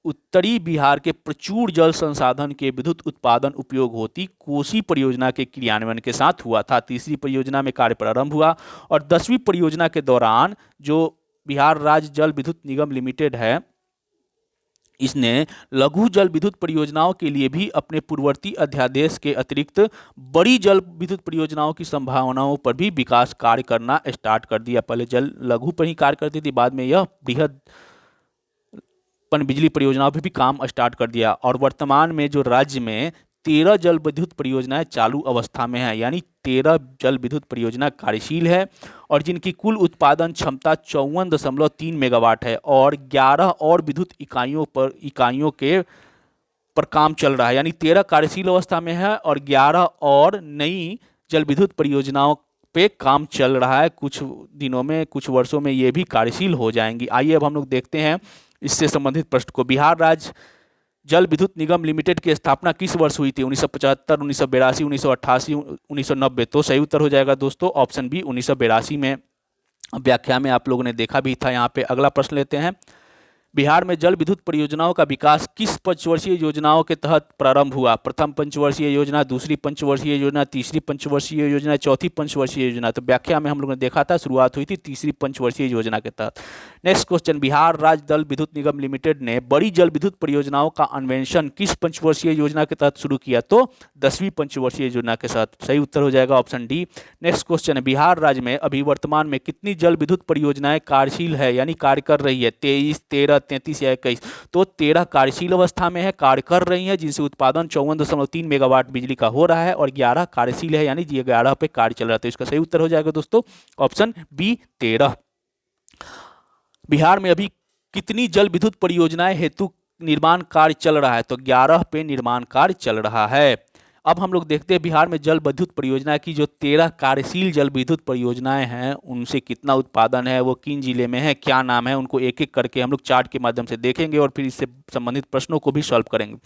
उत्तरी बिहार के प्रचुर जल संसाधन के विद्युत उत्पादन उपयोग होती कोसी परियोजना के क्रियान्वयन के साथ हुआ था। तीसरी परियोजना में कार्य प्रारंभ हुआ और 10वीं परियोजना के दौरान जो बिहार राज्य जल विद्युत निगम लिमिटेड है इसने लघु जल विद्युत परियोजनाओं के लिए भी अपने पूर्ववर्ती अध्यादेश के अतिरिक्त बड़ी जल विद्युत परियोजनाओं की संभावनाओं पर भी विकास कार्य करना स्टार्ट कर दिया। पहले जल लघु पर ही कार्य करती थी, बाद में यह बृहद पन बिजली परियोजनाओं पर भी काम स्टार्ट कर दिया। और वर्तमान में जो राज्य में 13 जल विद्युत परियोजनाएं चालू अवस्था में है, यानी 13 जल विद्युत परियोजना कार्यशील है और जिनकी कुल उत्पादन क्षमता 54.3 मेगावाट है और 11 और विद्युत इकाइयों के पर काम चल रहा है। यानी 13 कार्यशील अवस्था में है और 11 और नई जल विद्युत परियोजनाओं पे काम चल रहा है। कुछ दिनों में, कुछ वर्षों में ये भी कार्यशील हो जाएंगी। आइए अब हम लोग देखते हैं इससे संबंधित प्रश्न को। बिहार राज्य जल विद्युत निगम लिमिटेड की स्थापना किस वर्ष हुई थी? 1975, 1982, 1988, 1990। तो सही उत्तर हो जाएगा दोस्तों ऑप्शन बी, 1982 में। व्याख्या में आप लोगों ने देखा भी था। यहाँ पे अगला प्रश्न लेते हैं। बिहार में जल विद्युत परियोजनाओं का विकास किस पंचवर्षीय योजनाओं के तहत प्रारंभ हुआ? प्रथम पंचवर्षीय योजना, दूसरी पंचवर्षीय योजना, तीसरी पंचवर्षीय योजना, चौथी पंचवर्षीय योजना। तो व्याख्या में हम लोगों ने देखा था शुरुआत हुई थी तीसरी पंचवर्षीय योजना के तहत। नेक्स्ट क्वेश्चन, बिहार राज्य जल विद्युत निगम लिमिटेड ने बड़ी जल विद्युत परियोजनाओं का अन्वेषण किस पंचवर्षीय योजना के तहत शुरू किया? तो 10वीं पंचवर्षीय योजना के साथ। सही उत्तर हो जाएगा ऑप्शन डी। नेक्स्ट क्वेश्चन है, बिहार राज्य में अभी वर्तमान में कितनी जल विद्युत परियोजनाएं कार्यशील है, यानी कार्य कर रही है? 23, 13, 33 या 21। तो 13 कार्यशील अवस्था में है, कार्य कर रही है, जिनसे उत्पादन 54.3 मेगावाट बिजली का हो रहा है और 11 कार्यशील है, यानी 11 पे कार्य चल रहा है। तो इसका सही उत्तर हो जाएगा दोस्तों ऑप्शन बी, 13। बिहार में अभी कितनी जल विद्युत परियोजनाएं हेतु निर्माण कार्य चल रहा है? तो 11 पे निर्माण कार्य चल रहा है। अब हम लोग देखते हैं बिहार में जल विद्युत परियोजना की जो 13 कार्यशील जल विद्युत परियोजनाएं हैं उनसे कितना उत्पादन है, वो किन जिले में है, क्या नाम है, उनको एक एक करके हम लोग चार्ट के माध्यम से देखेंगे और फिर इससे संबंधित प्रश्नों को भी सॉल्व करेंगे।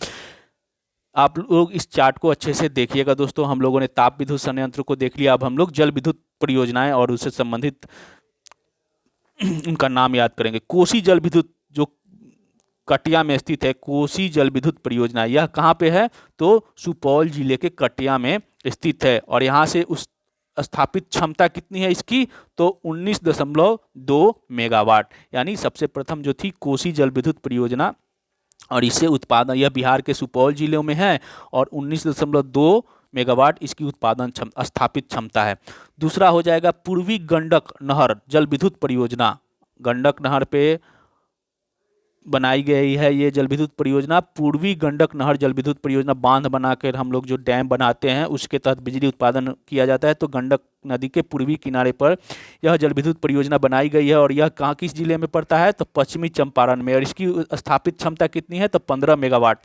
आप लोग इस चार्ट को अच्छे से देखिएगा दोस्तों। हम लोगों ने ताप विद्युत संयंत्र को देख लिया, अब हम लोग जल विद्युत परियोजनाएं और उससे संबंधित उनका नाम याद करेंगे। कोसी जल विद्युत जो कटिया में स्थित है, कोसी जल विद्युत परियोजना, यह कहाँ पे है? तो सुपौल जिले के कटिया में स्थित है और यहाँ से उस स्थापित क्षमता कितनी है इसकी? तो 19.2 मेगावाट। यानी सबसे प्रथम जो थी कोसी जल विद्युत परियोजना और इससे उत्पादन, यह बिहार के सुपौल जिले में है और 19.2 मेगावाट इसकी उत्पादन स्थापित क्षमता है। दूसरा हो जाएगा पूर्वी गंडक नहर जल विद्युत परियोजना। गंडक नहर पे बनाई गई है ये जल विद्युत परियोजना। पूर्वी गंडक नहर जल विद्युत परियोजना, बांध बनाकर हम लोग जो डैम बनाते हैं उसके तहत बिजली उत्पादन किया जाता है। तो गंडक नदी के पूर्वी किनारे पर यह जल विद्युत परियोजना बनाई गई है और यह कहाँ, किस जिले में पड़ता है? तो पश्चिमी चंपारण में। और इसकी स्थापित क्षमता कितनी है? तो 15 मेगावाट।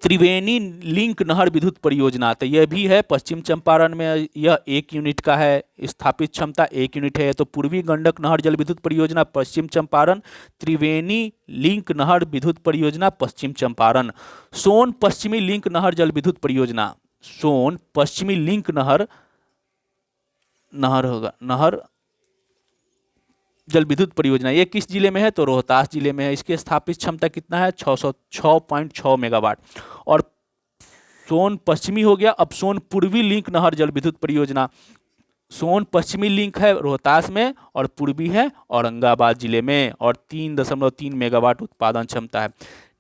त्रिवेणी लिंक नहर विद्युत परियोजना, तो यह भी है पश्चिम चंपारण में, यह 1 यूनिट का है, स्थापित क्षमता 1 यूनिट है। तो पूर्वी गंडक नहर जल विद्युत परियोजना पश्चिम चंपारण, त्रिवेणी लिंक नहर विद्युत परियोजना पश्चिम चंपारण। सोन पश्चिमी लिंक नहर जल विद्युत परियोजना, सोन पश्चिमी लिंक नहर जल विद्युत परियोजना, ये किस जिले में है? तो रोहतास जिले में है। इसकी स्थापित क्षमता कितना है? 606.6 मेगावाट। और सोन पश्चिमी हो गया। अब सोन पूर्वी लिंक नहर जल विद्युत परियोजना, सोन पश्चिमी लिंक है रोहतास में और पूर्वी है औरंगाबाद जिले में और 3.3 मेगावाट उत्पादन क्षमता है।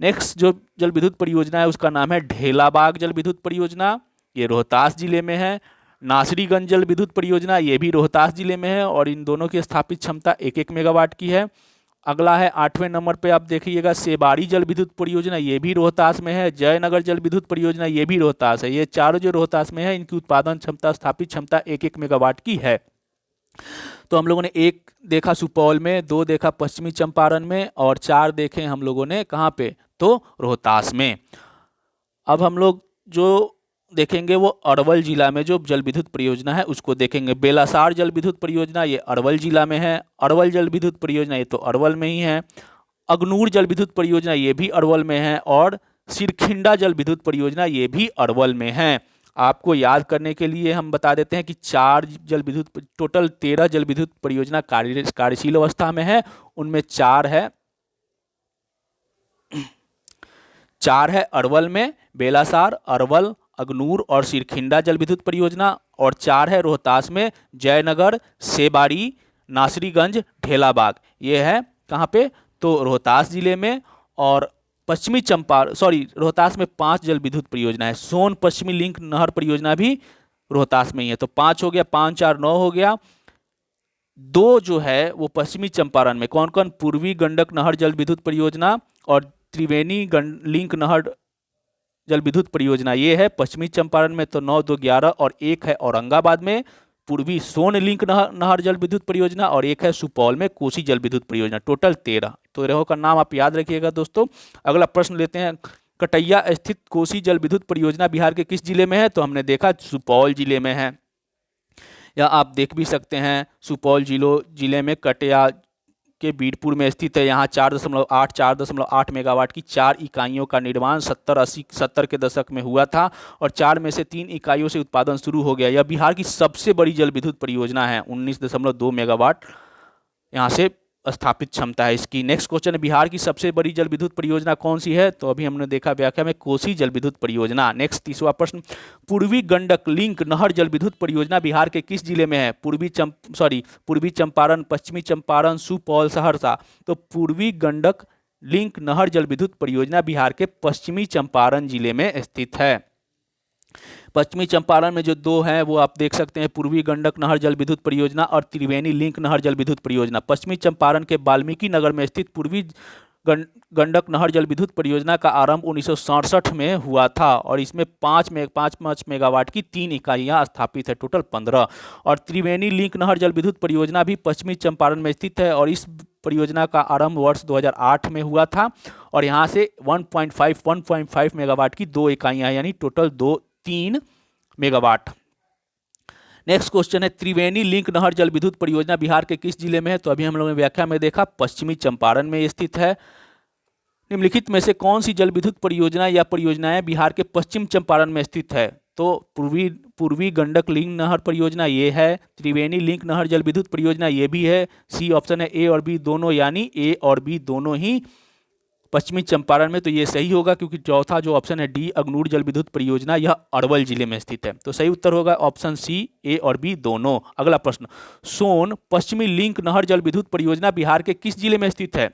नेक्स्ट जो जल विद्युत परियोजना है उसका नाम है ढेलाबाग जल विद्युत परियोजना, ये रोहतास जिले में है। नासरीगंज जल विद्युत परियोजना, ये भी रोहतास जिले में है और इन दोनों की स्थापित क्षमता 1-1 मेगावाट की है। अगला है 8वें नंबर पे आप देखिएगा सेबाड़ी जल विद्युत परियोजना, ये भी रोहतास में है। जयनगर जल विद्युत परियोजना, ये भी रोहतास है। ये चारों जो रोहतास में है इनकी उत्पादन क्षमता, स्थापित क्षमता 1-1 मेगावाट की है। तो हम लोगों ने 1 देखा सुपौल में, 2 देखा पश्चिमी चंपारण में और 4 देखे हम लोगों ने कहाँ पे? तो रोहतास में। अब हम लोग जो देखेंगे वो अरवल जिला में जो जल विद्युत परियोजना है उसको देखेंगे। बेलासार जल विद्युत परियोजना, ये अरवल जिला में है। अरवल जल विद्युत परियोजना, ये तो अरवल में ही है। अगनूर जल विद्युत परियोजना, ये भी अरवल में है। और सिरखिंडा जल विद्युत परियोजना, ये भी अरवल में है। आपको याद करने के लिए हम बता देते हैं कि 4 जल विद्युत, टोटल 13 जल विद्युत परियोजना कार्यशील अवस्था में है। उनमें 4 है अरवल में, बेलासार, अरवल, अगनूर और सिरखिंडा जल विद्युत परियोजना, और 4 है रोहतास में जयनगर, सेबाड़ी, नासरीगंज, ढेलाबाग। ये है कहाँ पे? तो रोहतास जिले में। और रोहतास में 5 जल विद्युत परियोजना है। सोन पश्चिमी लिंक नहर परियोजना भी रोहतास में ही है। तो 5 हो गया, 5 4 9 हो गया। 2 जो है वो पश्चिमी चंपारण में, कौन कौन? पूर्वी गंडक नहर जल विद्युत परियोजना और त्रिवेणी लिंक नहर जल विद्युत परियोजना, ये है पश्चिमी चंपारण में। तो 9 2 11 और एक है औरंगाबाद में पूर्वी सोन लिंक नहर जल विद्युत परियोजना और एक है सुपौल में कोसी जल विद्युत परियोजना। टोटल 13। तो तेरहों का नाम आप याद रखिएगा दोस्तों। अगला प्रश्न लेते हैं। कटैया स्थित कोसी जल विद्युत परियोजना बिहार के किस जिले में है? तो हमने देखा सुपौल जिले में है। या आप देख भी सकते हैं सुपौल जिले में कटैया के बीरपुर में स्थित है। यहाँ 4.8 मेगावाट की 4 इकाइयों का निर्माण 70 के दशक में हुआ था और 4 में से 3 इकाइयों से उत्पादन शुरू हो गया। यह बिहार की सबसे बड़ी जल विद्युत परियोजना है। 19.2 मेगावाट यहाँ से स्थापित क्षमता है इसकी। नेक्स्ट क्वेश्चन है, बिहार की सबसे बड़ी जल विद्युत परियोजना कौन सी है? तो अभी हमने देखा व्याख्या में कोसी जल विद्युत परियोजना। नेक्स्ट तीसरा प्रश्न, पूर्वी गंडक लिंक नहर जल विद्युत परियोजना बिहार के किस जिले में है? पूर्वी चंपारण, पश्चिमी चंपारण, सुपौल, सहरसा। तो पूर्वी गंडक लिंक नहर जल विद्युत परियोजना बिहार के पश्चिमी चंपारण जिले में स्थित है। पश्चिमी चंपारण में जो 2 हैं वो आप देख सकते हैं, पूर्वी गंडक नहर जल विद्युत परियोजना और त्रिवेणी लिंक नहर जल विद्युत परियोजना। पश्चिमी चंपारण के वाल्मीकि नगर में स्थित पूर्वी गंडक नहर जल विद्युत परियोजना का आरंभ 1967 में हुआ था और इसमें 5 मेगावाट की 3 इकाइयां स्थापित है, टोटल 15। और त्रिवेणी लिंक नहर जल विद्युत परियोजना भी पश्चिमी चंपारण में स्थित है और इस परियोजना का आरंभ वर्ष 2008 में हुआ था और यहाँ से 1.5 मेगावाट की 2 इकाइयां, यानी टोटल 3 मेगावाट। नेक्स्ट क्वेश्चन है, त्रिवेणी लिंक नहर जल विद्युत परियोजना बिहार के किस जिले में है? तो अभी हम लोगों ने व्याख्या में देखा पश्चिमी चंपारण में स्थित है। निम्नलिखित में से कौन सी जल विद्युत परियोजना या परियोजनाएं बिहार के पश्चिम चंपारण में स्थित है? तो पूर्वी गंडक लिंक नहर परियोजना ये है, त्रिवेणी लिंक नहर जल विद्युत परियोजना ये भी है। सी ऑप्शन है, ए और बी दोनों, यानी ए और बी दोनों ही पश्चिमी चंपारण में। तो ये सही होगा क्योंकि चौथा जो ऑप्शन है डी अगनूर जल विद्युत परियोजना, यह अरवल जिले में स्थित है। तो सही उत्तर होगा ऑप्शन सी, ए और बी दोनों। अगला प्रश्न, सोन पश्चिमी लिंक नहर जल विद्युत परियोजना बिहार के किस जिले में स्थित है?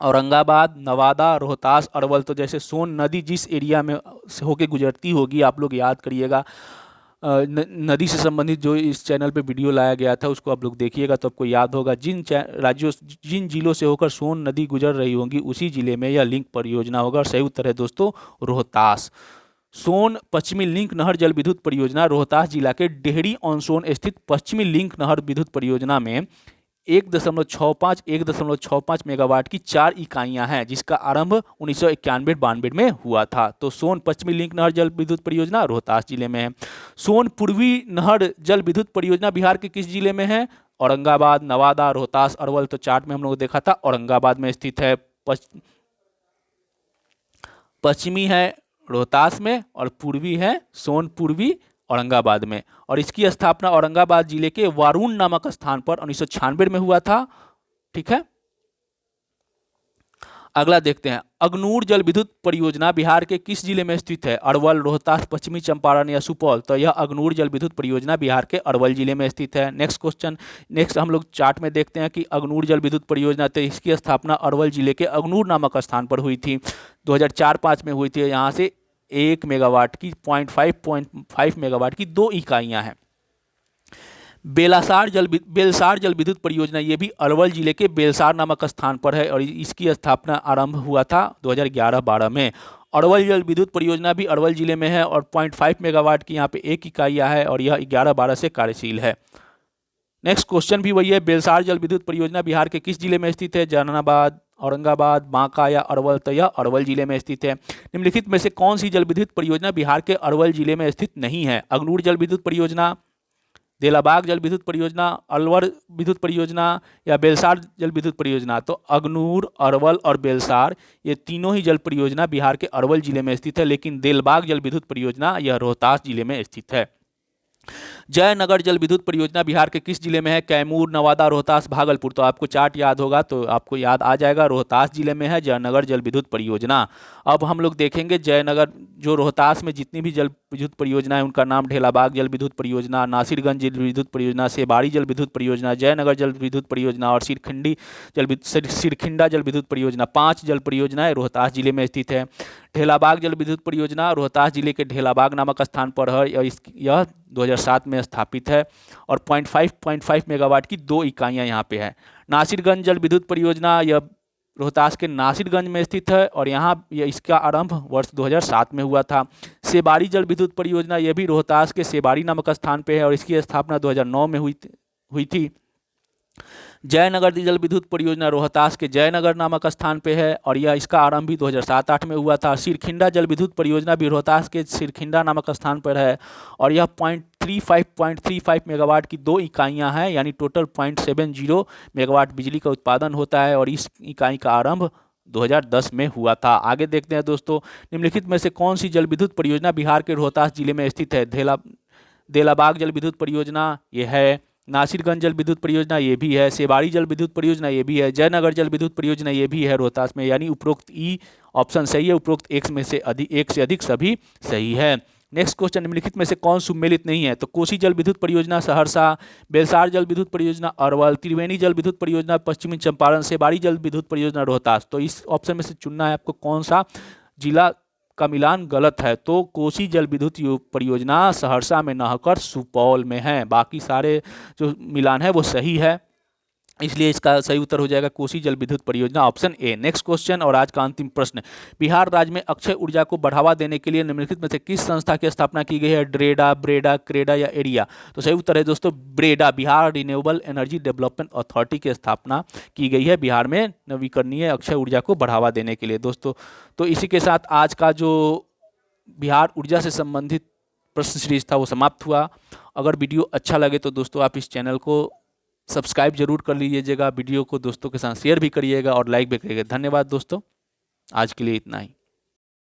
औरंगाबाद, नवादा, रोहतास, अरवल। तो जैसे सोन नदी जिस एरिया में होके गुजरती होगी, आप लोग याद करिएगा। नदी से संबंधित जो इस चैनल पे वीडियो लाया गया था उसको आप लोग देखिएगा तो आपको याद होगा। जिन जिलों से होकर सोन नदी गुजर रही होंगी उसी जिले में यह लिंक परियोजना होगा। और सही उत्तर है दोस्तों रोहतास। सोन पश्चिमी लिंक नहर जल विद्युत परियोजना रोहतास जिला के डेहरी ऑन सोन स्थित पश्चिमी लिंक नहर विद्युत परियोजना में 1.65 मेगावाट की 4 इकाइयां हैं, जिसका आरंभ 1991-92 में हुआ था। तो सोन पश्चिमी लिंक नहर जल विद्युत परियोजना रोहतास जिले में है। सोन पूर्वी नहर जल विद्युत परियोजना बिहार के किस जिले में है? औरंगाबाद, नवादा, रोहतास, अरवल। तो चार्ट में हम लोग देखा था औरंगाबाद में स्थित है। पश्चिमी है रोहतास में और पूर्वी है सोन पूर्वी औरंगाबाद में। और इसकी स्थापना औरंगाबाद जिले के वारुण नामक स्थान पर 1996 में हुआ था। ठीक है, अगला देखते हैं, अगनूर जल विद्युत परियोजना बिहार के किस जिले में स्थित है? अरवल, रोहतास, पश्चिमी चंपारण या सुपौल। तो यह अगनूर जल विद्युत परियोजना बिहार के अरवल जिले में स्थित है। नेक्स्ट क्वेश्चन, हम लोग चार्ट में देखते हैं कि अगनूर जल विद्युत परियोजना, तो इसकी स्थापना अरवल जिले के अगनूर नामक स्थान पर हुई थी, 2004-05 में हुई थी। यहाँ से 1 मेगावाट की 0.5 मेगावाट की 2 इकाइयां हैं। बेलसार जल विद्युत परियोजना ये भी अरवल जिले के बेलसार नामक स्थान पर है और इसकी स्थापना आरंभ हुआ था 2011-12 में। अरवल जल विद्युत परियोजना भी अरवल जिले में है और 0.5 मेगावाट की यहाँ पे 1 इकाइयाँ है और यह 11-12 से कार्यशील है। नेक्स्ट क्वेश्चन भी वही है, बेलसार जल विद्युत परियोजना बिहार के किस जिले में स्थित है? जहानाबाद, औरंगाबाद, बांका या अरवल। तो यह अरवल जिले में स्थित है। निम्नलिखित में से कौन सी जल विद्युत परियोजना बिहार के अरवल जिले में स्थित नहीं है? अगनूर जल विद्युत परियोजना, देलाबाग जल विद्युत परियोजना, अलवर विद्युत परियोजना या बेलसार जल विद्युत परियोजना। तो अगनूर, अरवल और बेलसार ये तीनों ही जल परियोजना बिहार के अरवल जिले में स्थित है, लेकिन देलबाग जल विद्युत परियोजना यह रोहतास जिले में स्थित है। जयनगर जल विद्युत परियोजना बिहार के किस जिले में है? कैमूर, नवादा, रोहतास, भागलपुर। तो आपको चार्ट याद होगा तो आपको याद आ जाएगा, रोहतास जिले में है जयनगर जल विद्युत परियोजना। अब हम लोग देखेंगे जयनगर, जो रोहतास में जितनी भी जल विद्युत परियोजना है उनका नाम ढेलाबाग जल विद्युत परियोजना, नासिरगंज जल विद्युत परियोजना, सेबाड़ी जल विद्युत परियोजना, जयनगर जल विद्युत परियोजना और सिरखिंडा जल विद्युत परियोजना। 5 जल परियोजनाएं रोहतास जिले में स्थित है। ढेलाबाग जल विद्युत परियोजना रोहतास जिले के ढेलाबाग नामक स्थान पर है। यह 2007 में स्थापित है और 0.5 मेगावाट की 2 इकाइयाँ यहाँ पे है। नासिरगंज जल विद्युत परियोजना, यह रोहतास के नासिरगंज में स्थित है और इसका आरंभ वर्ष 2007 में हुआ था। सेबाड़ी जल विद्युत परियोजना, यह भी रोहतास के सेबाड़ी नामक स्थान पे है और इसकी स्थापना 2009 में हुई थी। जयनगर जल विद्युत परियोजना रोहतास के जयनगर नामक स्थान पे है और यह इसका आरंभ भी 2007-8 में हुआ था। सिरखिंडा जल विद्युत परियोजना भी रोहतास के सिरखिंडा नामक स्थान पर है और यह 0.35 मेगावाट की 2 इकाइयाँ हैं, यानी टोटल 0.70 मेगावाट बिजली का उत्पादन होता है और इस इकाई का आरंभ 2010 में हुआ था। आगे देखते हैं दोस्तों, निम्नलिखित में से कौन सी जल विद्युत परियोजना बिहार के रोहतास जिले में स्थित है? देलाबाग जल विद्युत परियोजना ये है, नासिरगंज जल विद्युत परियोजना ये भी है, सेबाड़ी जल विद्युत परियोजना ये भी है, जयनगर जल विद्युत परियोजना ये भी है रोहतास में, यानी उपरोक्त ई ऑप्शन सही है, उपरोक्त एक से अधिक सभी सही है। नेक्स्ट क्वेश्चन, निम्नलिखित में से कौन सुमेलित नहीं है? तो कोसी जल विद्युत परियोजना सहरसा, बेलसार जल विद्युत परियोजना अरवल, त्रिवेणी जल विद्युत परियोजना पश्चिमी चंपारण, सेबाड़ी जल विद्युत परियोजना रोहतास। तो इस ऑप्शन में से चुनना है आपको कौन सा जिला का मिलान गलत है। तो कोसी जल विद्युत परियोजना सहरसा में न होकर सुपौल में है, बाकी सारे जो मिलान है वो सही है, इसलिए इसका सही उत्तर हो जाएगा कोसी जल विद्युत परियोजना, ऑप्शन ए। नेक्स्ट क्वेश्चन और आज का अंतिम प्रश्न, बिहार राज्य में अक्षय ऊर्जा को बढ़ावा देने के लिए निम्नलिखित में से किस संस्था की स्थापना की गई है? ड्रेडा, ब्रेडा, क्रेडा या एरिया? तो सही उत्तर है दोस्तों Breda, Bihar renewable energy development authority की स्थापना की गई है बिहार में नवीकरणीय अक्षय ऊर्जा को बढ़ावा देने के लिए दोस्तों। तो इसी के साथ आज का जो बिहार ऊर्जा से संबंधित प्रश्न सीरीज था वो समाप्त हुआ। अगर वीडियो अच्छा लगे तो दोस्तों आप इस चैनल को सब्सक्राइब जरूर कर लीजिएगा, वीडियो को दोस्तों के साथ शेयर भी करिएगा और लाइक भी करिएगा। धन्यवाद दोस्तों, आज के लिए इतना ही।